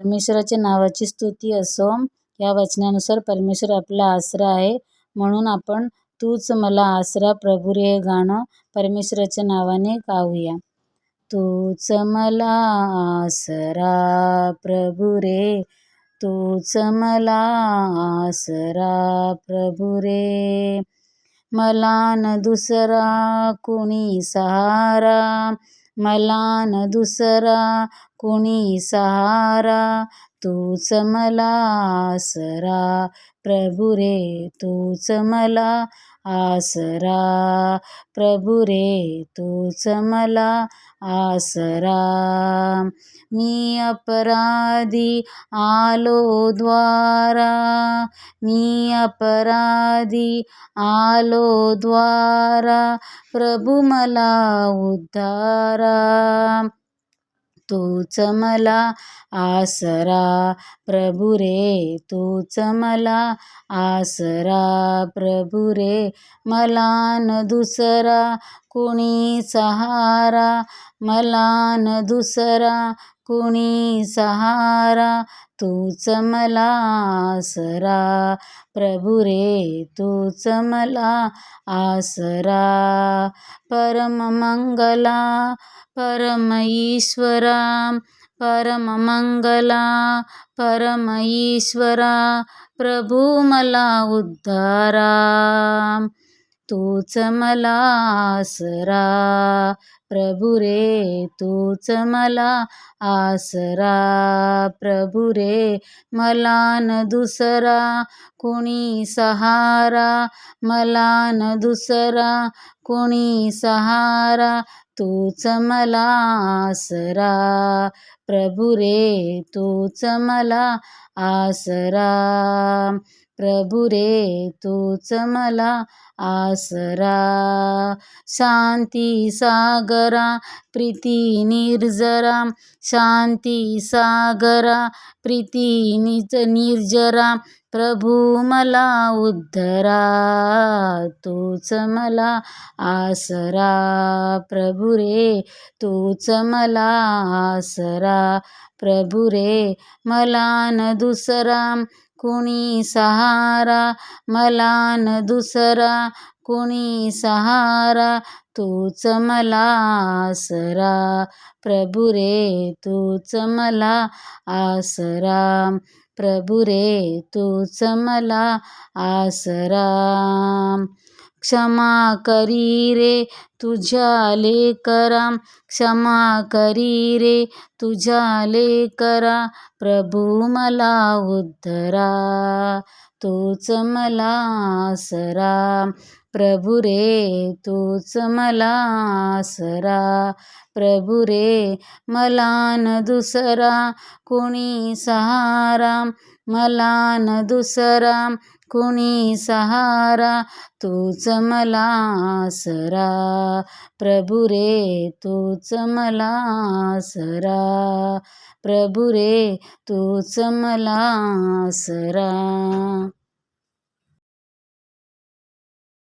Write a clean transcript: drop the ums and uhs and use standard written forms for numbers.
परमेश्वराच्या नावाची स्तुती असो. या वचनानुसार परमेश्वर आपला आसरा आहे, म्हणून आपण तूच मला आसरा प्रभू रे हे गाणं परमेश्वराच्या नावाने गाऊया. तूच मला आसरा प्रभू रे, तूच मला आसरा प्रभू रे, मला न दुसरा कुणी सहारा, मला न दुसरा कुणी सहारा, तूच मला आसरा प्रभू रे, तूच मला आसरा प्रभू रे, तूच मला आसरा. मी अपराधी आलो द्वारा, मी अपराधी आलो द्वारा, प्रभू मला उद्धारा, तूच मला आसरा प्रभू रे, तूच मला आसरा प्रभू रे, मला न दुसरा कुणी सहारा, मला न दुसरा कुणी सहारा, तूच मला आसरा प्रभू रे, तूच मला आसरा. परममंगला परम ईश्वरा, परममंगला परम ईश्वरा, प्रभू मला उद्धारा, तूच मला आसरा प्रभू रे, तूच मला आसरा प्रभू रे, मला न दुसरा कुणी सहारा, मला न दुसरा कुणी सहारा, तूच मला आसरा प्रभू रे, तूच मला आसरा प्रभू रे, तूच मला आसरा. शांती सागरा प्रीती निर्जरा, शांती सागरा प्रीती निर्जरा, प्रभू मला उद्धारा, तूच मला आसरा प्रभू रे, तूच मला आसरा प्रभू रे, मला न दुसरा कुणी सहारा, मला न दुसरा कुणी सहारा, तूच मला आसरा प्रभू रे, तूच मला आसरा प्रभू रे, तूच मला आसरा. क्षमा करी रे तुझ्या लेकरा, क्षमा करी रे तुझ्या लेकरा, प्रभू मला उद्धारा, तूच मला आसरा प्रभू रे, तूच मला आसरा प्रभू रे, मला न दुसरा कुणी सहारा, मला न दुसरा कुणी सहारा, तूच मला आसरा प्रभू रे, तूच मला आसरा प्रभू रे, तूच मला आसरा.